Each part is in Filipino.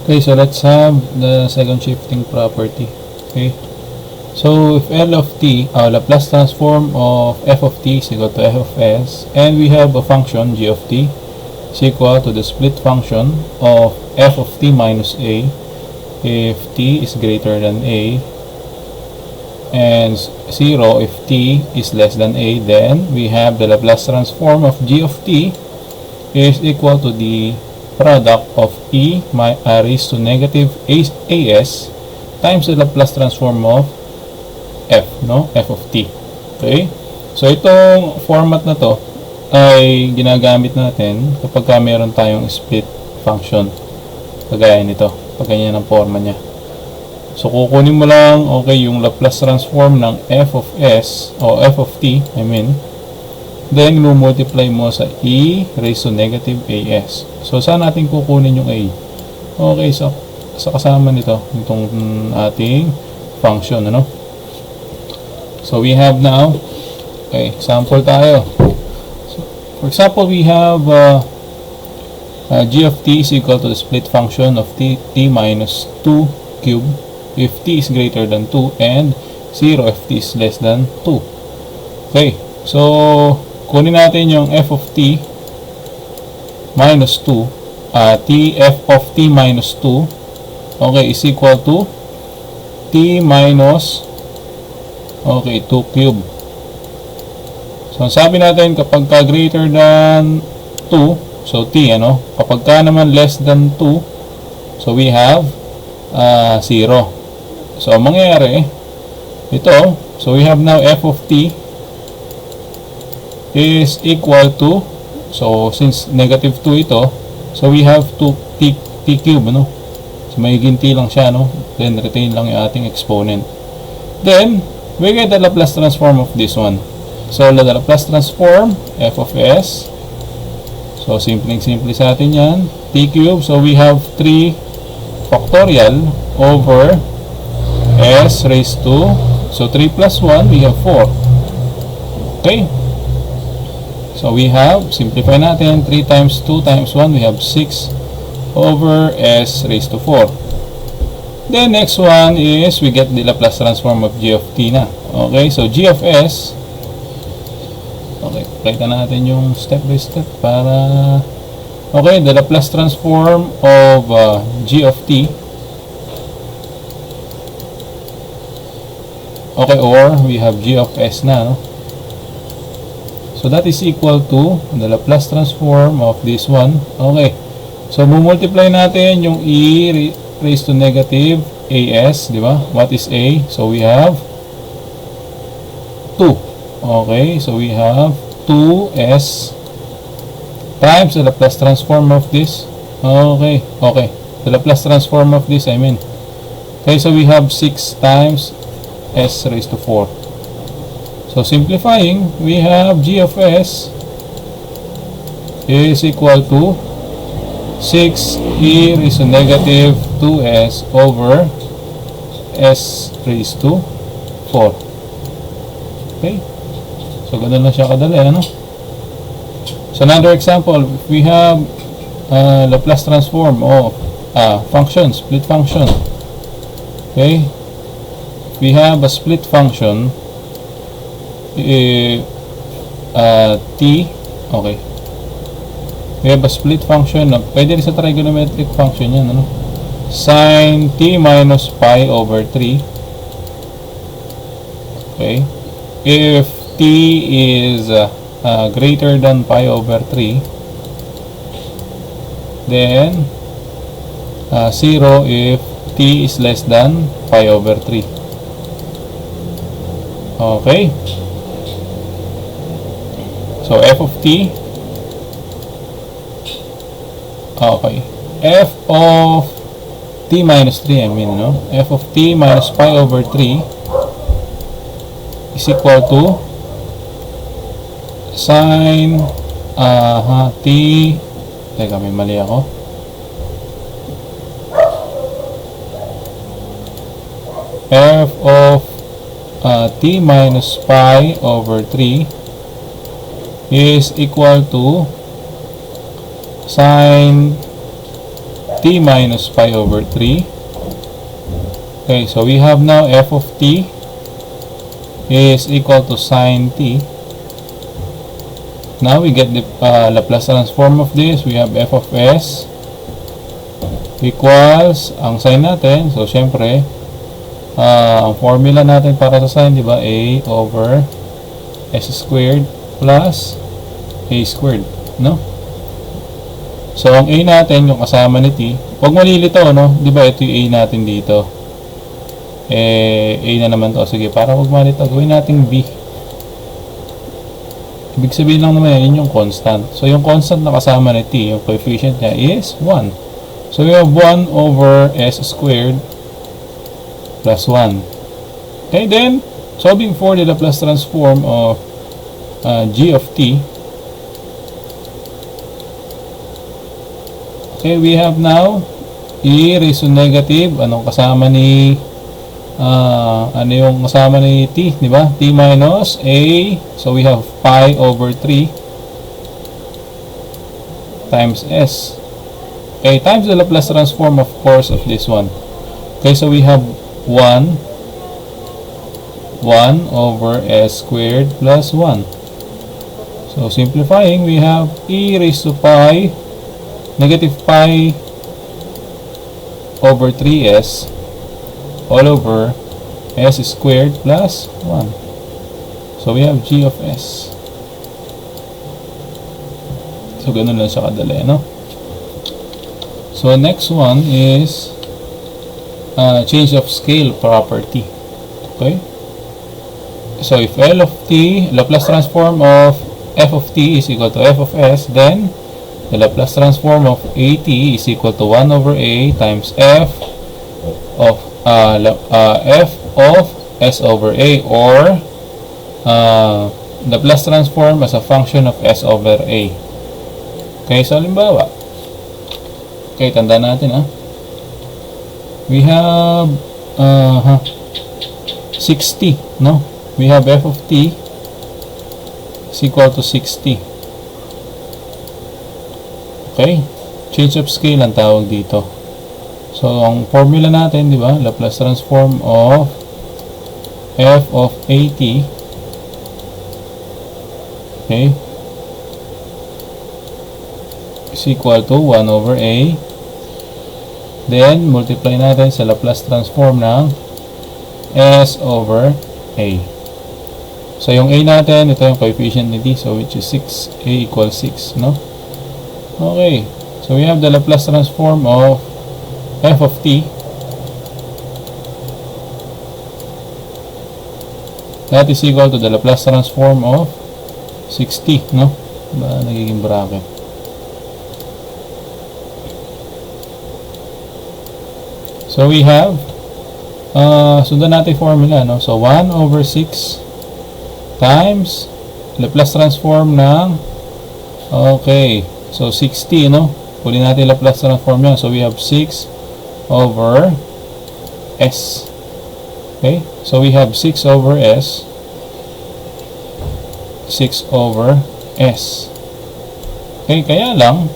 Okay, so let's have the second shifting property. Okay, so if L of t, Laplace transform of f of t is equal to f of s, and we have a function g of t is equal to the split function of f of t minus a if t is greater than a, and 0 if t is less than a, then we have the Laplace transform of g of t is equal to the product of e raised to negative as times the Laplace transform of f, f of t. Okay? So itong format na to ay ginagamit natin kapag meron tayong split function. Kagaya nito, pag ganyan ang forma niya. So kukunin mo lang, okay, yung Laplace transform ng f of s o f of t, then multiply mo sa e raised to negative as. So saan natin kukunin yung a? Okay, so sa kasama nito, itong ating function, So we have now, okay, example tayo. So, for example, we have g of t is equal to the split function of t minus 2 cube if t is greater than 2 and 0 if t is less than 2. Okay, so kunin natin yung f of t minus 2, f of t minus 2, okay, is equal to t minus, okay, 2 cube. So sabi natin kapag ka greater than 2, so t, kapag ka naman less than 2, so we have 0. So mangyayari ito, so we have now f of t is equal to, so since negative 2 ito, so we have 2t cube, so may ginti lang siya, then retain lang yung ating exponent. Then we get the Laplace transform of this one. So the Laplace transform f of s, so simple sa atin yan, t cube, so we have 3 factorial over s raised to, so 3 plus 1, we have 4. Okay, so we have, simplify natin, 3 times 2 times 1, we have 6 over s raised to 4. Then next one is, we get the Laplace transform of g of t na. Okay, so g of s, okay, pakita natin yung step by step para, okay, the Laplace transform of g of t, okay, or we have g of s na, so that is equal to the Laplace transform of this one. Okay, so multiply natin yung e raised to negative as, di ba? What is a? So we have 2. Okay, so we have 2s times the Laplace transform of this. Okay, the Laplace transform of this, okay, so we have 6 times s raised to 4. So simplifying, we have g of s is equal to 6e raised to negative 2s over s raised to 4. Okay, so ganun lang siya kadali, So another example, we have Laplace transform of function, split function. Okay, we have a split function t, okay, we have a split function na pwede rin sa trigonometric function yan, sin t minus pi over 3. Okay, if t is greater than pi over 3, then 0 if t is less than pi over 3. Okay, so f of t, okay, f of t minus 3, f of t minus pi over 3 is equal to sin t, teka, may mali ako, f of t minus pi over 3 is equal to sin t minus pi over 3. Okay, so we have now f of t is equal to sine t. Now we get the Laplace transform of this. We have f of s equals ang sine natin. So, syempre, ang formula natin para sa sine, di ba? A over s squared plus a squared, no? So, ang a natin, yung kasama ni t, huwag malilito, no? Di ba, ito yung a natin dito. A na naman to. Sige, para huwag malito, gawin natin b. Ibig sabihin lang naman yun yung constant. So, yung constant na kasama ni t, yung coefficient niya is 1. So, we have 1 over s squared plus 1. Okay, then, solving for the Laplace transform of g of t. Okay, we have now e raised to negative. Anong kasama ni ano yung kasama ni t, di ba? T minus a. So we have pi over 3 times s. Okay, times the Laplace transform, of course, of this one. Okay, so we have 1 over s squared plus 1. So simplifying, we have e raised to pi negative pi over 3s all over s squared plus 1. So we have g of s. So ganun lang siya kadali, no? So next one is change of scale property. Okay? So if L of t, Laplace transform of f of t is equal to f of s, then the Laplace transform of at is equal to 1 over a times f of s over a, or Laplace transform as a function of s over a. Okay, so halimbawa, okay, tandaan natin, we have 60, no? We have f of t is equal to 60. Okay, change of scale ang tawag dito. So, ang formula natin, di ba? Laplace transform of f of at, okay, is equal to 1 over a. Then, multiply natin sa Laplace transform ng s over a. So, yung a natin, ito yung coefficient ni t. So, which is 6. A equals 6, no? Okay. So, we have the Laplace transform of f of t. That is equal to the Laplace transform of 60, no? Ba, nagiging bracket. So, we have sundan natin formula, no? So, 1 over 6 times Laplace transform ng, okay, so 60, no? Puli natin Laplace transform yan. So, we have 6 over s. Okay? So, we have 6 over s. 6 over s. Okay? Kaya lang,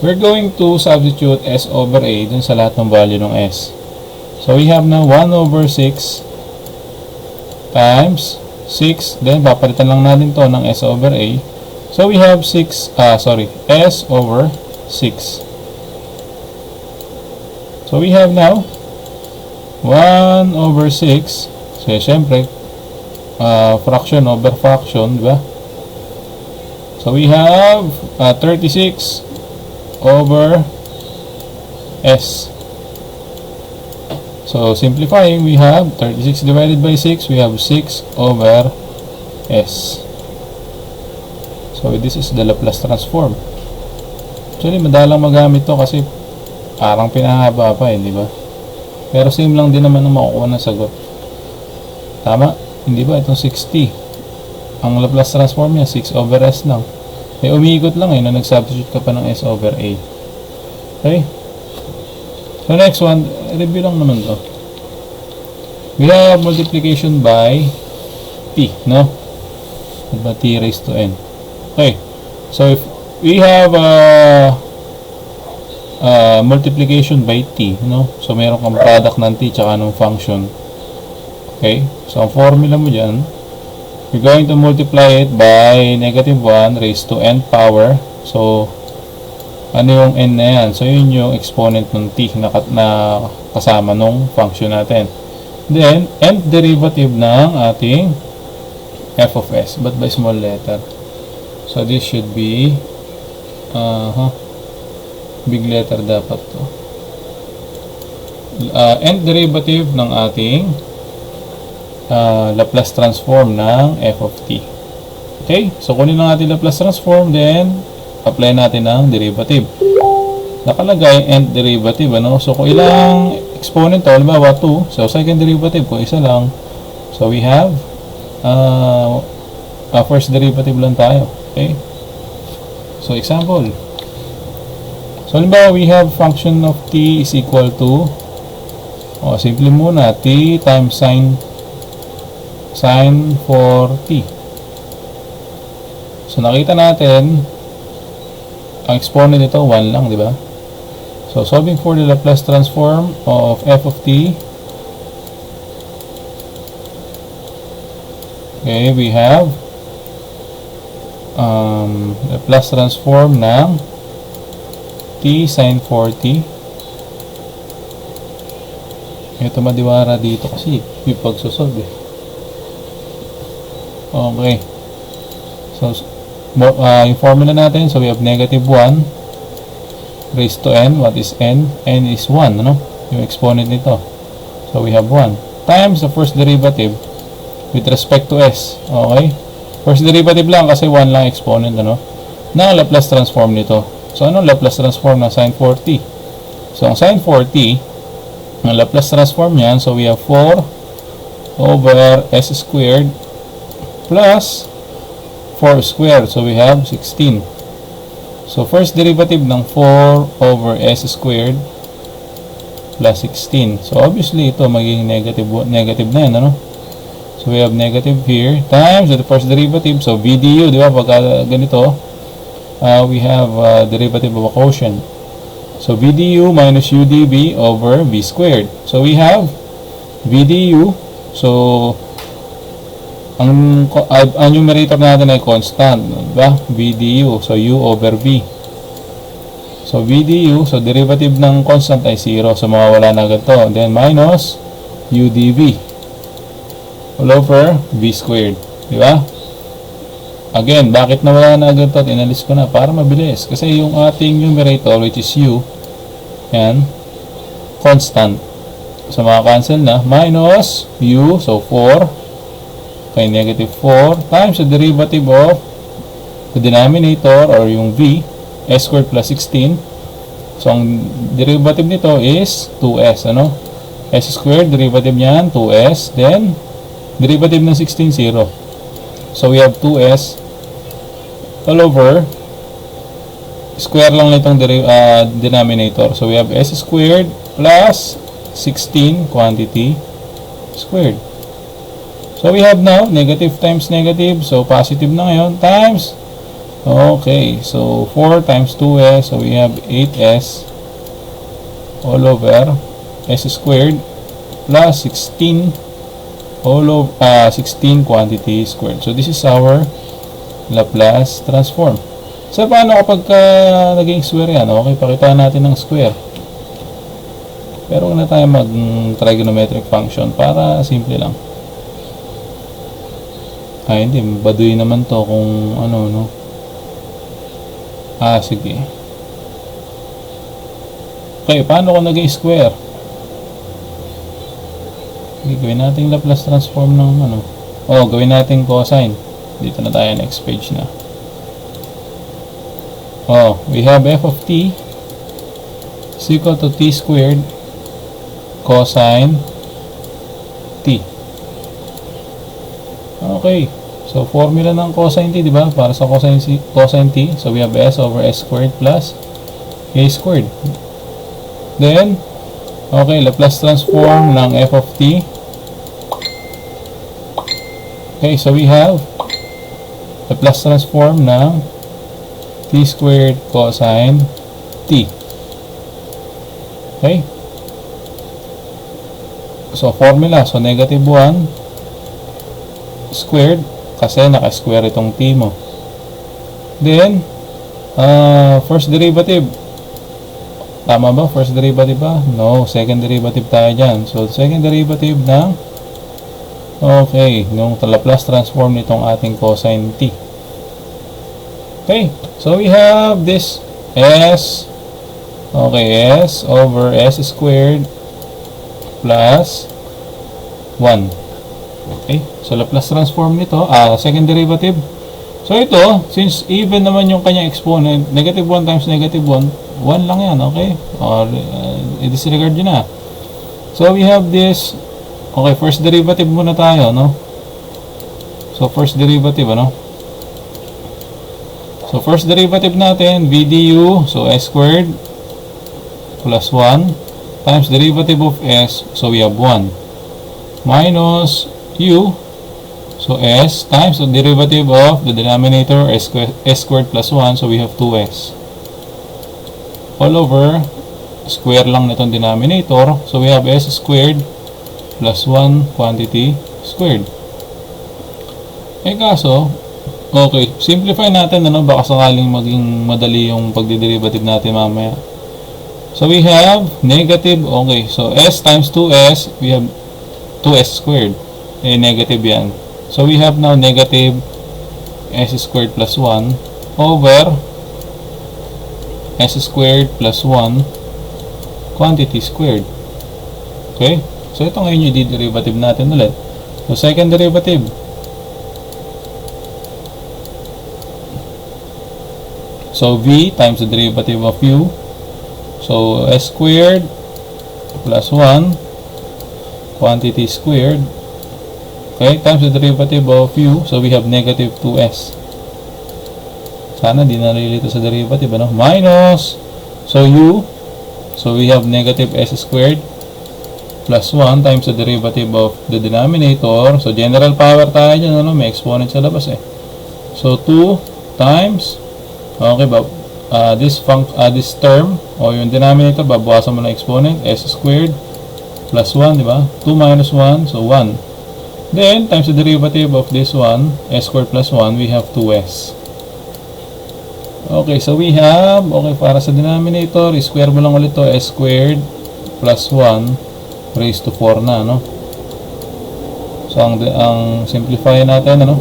we're going to substitute s over a dun sa lahat ng value ng s. So, we have now 1 over 6 times 6. Then, papalitan lang natin to ng s over a. So, we have s over 6. So, we have now 1 over 6. So, syempre, fraction over fraction, di ba? So, we have 36 over s. So, simplifying, we have 36 divided by 6. We have 6 over s. So, this is the Laplace transform. Actually, madalang magamit to kasi parang pinahaba pa, di ba? Pero same lang din naman ang makukuha ng sagot. Tama? Hindi ba? Itong 60. Ang Laplace transform niya, 6 over s lang. May umiikot lang na nag-substitute ka pa ng s over a. Okay? So, next one, review lang naman to. We have multiplication by t, no? Diba t raised to n. Okay. So, if we have multiplication by t, no? So meron kang product ng t tsaka ng function. Okay, so ang formula mo dyan, you're going to multiply it by negative 1 raised to n power. So ano yung n na yan? So yun yung exponent ng t na kasama nung function natin. Then nth derivative ng ating f of s, but by small letter. So this should be big letter dapat to. Nth derivative ng ating Laplace transform ng f of t. Okay? So kunin lang natin Laplace transform, then apply natin ang derivative. Nakalagay nth derivative, ano? So kung ilang exponent to, halimbawa 2, so second derivative kung isa lang. So we have first derivative lang tayo. Okay? So example. So halimbawa we have function of t is equal to, simple muna, t times sin for t. So nakita natin ang exponent nito 1 lang, di ba? So solving for the Laplace transform of f of t, okay, we have Laplace transform ng t sin 4t. Ito madiwara dito kasi yung pagsosolve eh. Okay. So yung formula natin, so we have negative 1 raised to n. What is n? N is 1, ano? Yung exponent nito. So we have 1 times the first derivative with respect to s. Okay? First derivative lang kasi 1 lang exponent, ano? Na Laplace transform nito. So anong Laplace transform ng sin 4t? So ang sin 4t, ang Laplace transform niyan, so we have 4 over s squared plus 4 squared. So we have 16. So first derivative ng 4 over s squared plus 16. So obviously ito magiging negative na yan, ano? So we have negative here times the first derivative. So VDU, di ba? Pagka ganito, we have derivative of a quotient. So VDU minus UDV over V squared. So we have VDU. So ang numerator natin ay constant, diba? VDU, so U over V. So VDU, so derivative ng constant ay 0, so mawawala na agad to. Then minus UDV all over V squared, diba? Again, bakit nawala na agad to? Inalis ko na para mabilis. Kasi yung ating numerator, which is U, yan, constant. So maka-cancel na. Minus U, so 4. Okay, negative 4 times the derivative of the denominator or yung V, s squared plus 16. So ang derivative nito is 2s, ano? S squared, derivative niyan 2s, then derivative ng 16, 0. So we have 2s all over, square lang nitong denominator. So we have s squared plus 16 quantity squared. So we have now negative times negative, so positive na ngayon, times, okay, so 4 times 2s, so we have 8s all over s squared plus 16 all over 16 quantity squared. So this is our Laplace transform. So paano kapag naging square yan? Okay, pakita natin ng square. Pero huwag na tayo mag trigonometric function para simple lang. Hindi, baduy naman to kung ano, no? Sige. Okay, paano kung naging square? Okay, gawin natin Laplace transform ng ano. Gawin natin cosine. Dito na tayo, next page na. We have f of t is equal to t squared cosine t. Okay. So, formula ng cosine t, di ba? Para sa cosine t, so we have s over s squared plus a squared. Then, okay, Laplace transform ng f of t. Okay, so we have Laplace transform ng t squared cosine t. Okay? So, formula. So, negative 1 squared kasi naka-square itong t mo. Then, first derivative. Tama ba? First derivative ba? No, second derivative tayo dyan. So, second derivative ng nung Laplace transform nitong ating cosine t. Okay, so we have this s s over s squared plus 1. Okay, so Laplace transform nito, second derivative. So ito, since even naman yung kanyang exponent, negative 1 times negative 1, 1 lang yan, okay? Or i-disregard yun na. So we have this, okay, first derivative muna tayo, no? So first derivative, ano? So first derivative natin, VDU, so s squared plus 1 times derivative of s, so we have 1 minus u, so s times the derivative of the denominator s squared plus 1, so we have 2s all over square lang nitong denominator, so we have s squared plus 1 quantity squared. Kaso okay, simplify natin, ano, baka sakaling maging madali yung pagdiderivative natin mamaya. So we have negative, okay, so s times 2s, we have 2s squared. Negative yan. So we have now negative s squared plus 1 over s squared plus 1 quantity squared. Okay? So ito ngayon yung derivative natin ulit. So second derivative. So v times the derivative of u. So s squared plus 1 quantity squared. Okay, times the derivative of u, so we have negative 2s. Sana di nalilito sa derivative, ano? Minus, so u, so we have negative s squared plus 1 times the derivative of the denominator. So general power tayo dyan, ano? May exponent sa labas eh. So 2 times, okay ba? This term, o yung denominator, babawasan mo ng exponent, s squared plus 1, di ba? 2 minus 1, so 1. Then, times the derivative of this one, s squared plus 1, we have 2s. Okay, so we have, okay, para sa denominator, square mo lang ulit to, s squared plus 1 raised to 4 na, no? So, ang simplify natin, ano?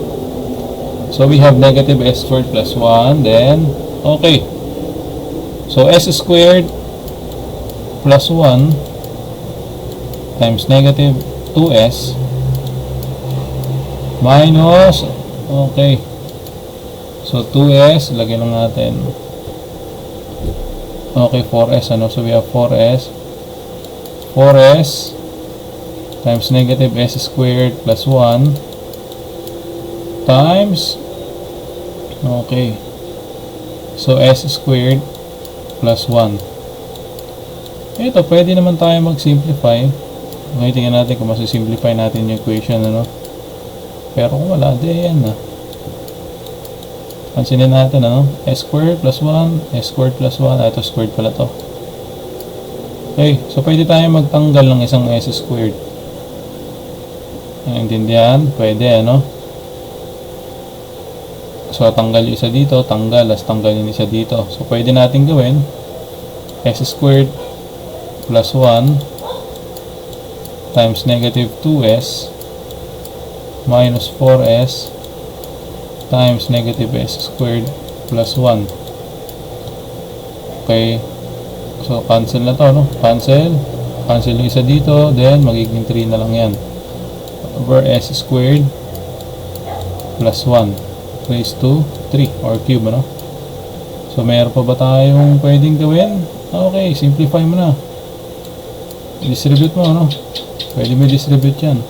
So, we have negative s squared plus 1, then, okay. So, s squared plus 1 times negative 2s minus, okay, so 2s, lagyan lang natin, okay, 4s, ano, so we have 4s times negative s squared plus 1 times, okay, so s squared plus 1. Ito, pwede naman tayo mag-simplify. Ngayon, tingnan natin kung masisimplify natin yung equation, ano. Pero kung wala, di yan na. Pansinin natin, ano? S squared plus 1, S squared plus 1. Ito squared pala to. Okay, so pwede tayo magtanggal ng isang S squared. Naintindihan? Pwede, ano? So, tanggal yung isa dito, tanggal, as tanggal yung isa dito. So, pwede natin gawin S squared plus 1 times negative 2s minus 4s times negative s squared plus 1. Okay. So, cancel na to, no? Cancel yung isa dito, then magiging 3 na lang yan. Over s squared plus 1 raised to 3 or cube, ano? So, mayroon pa ba tayong pwedeng gawin? Okay, simplify mo na. Distribute mo, ano? Pwede mo distribute yan.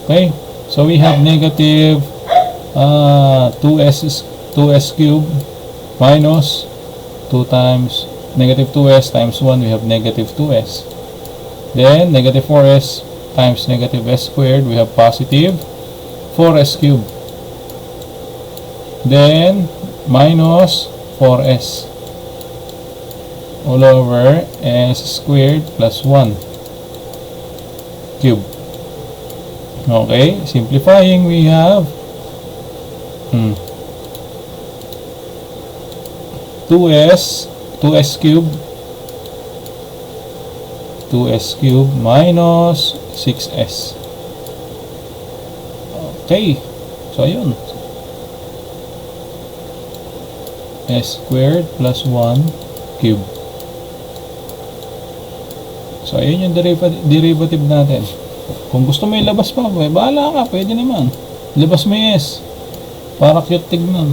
Okay. So, we have negative 2s cube minus 2 times negative 2s times 1, we have negative 2s. Then, negative 4s times negative s squared, we have positive 4s cube. Then, minus 4s. all over s squared plus 1 cube. Okay, simplifying, we have 2s cube minus 6s. Okay, so ayun, s squared plus 1 cube. So ayun yung derivative natin. Kung gusto mo ilabas pa, bahala ka, pwede naman. Labas mo yung s para cute tignan.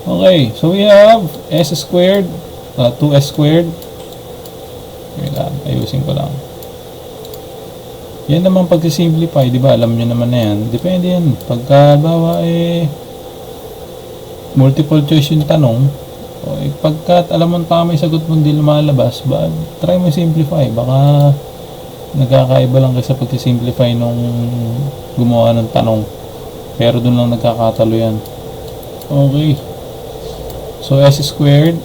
Okay, so we have s squared, 2s squared. Ayusin ko lang. Yan naman pag-simplify, di ba? Alam nyo naman na yan. Depende yan. Pagka, bawa multiple choice yung tanong, pagka alam mo tama yung sagot mo hindi lumalabas, try mo simplify. Baka nagkakaiba lang kasi pag-simplify nung gumawa ng tanong. Pero dun lang nagkakatalo yan. Okay. So, s squared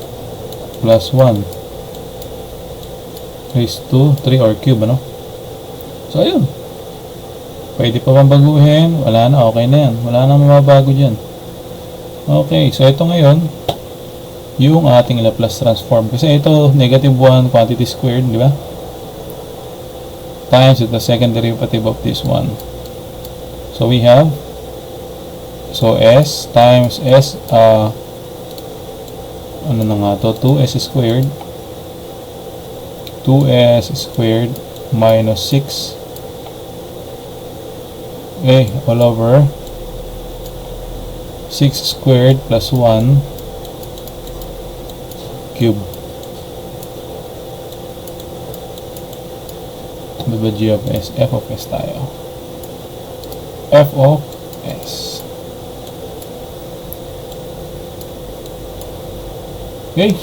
plus 1 raised to 3 or cube, ano? So, ayun. Pwede pa bang baguhin? Wala na, okay na yan. Wala na mababago dyan. Okay, so ito ngayon, yung ating Laplace transform. Kasi ito, negative 1 quantity squared, di ba? Times the second derivative of this one. So, we have, so s times s, ano na nga to, 2s squared minus 6 all over 6 squared plus 1 cube. Diba g of s? F of s tayo. F of s. Okay.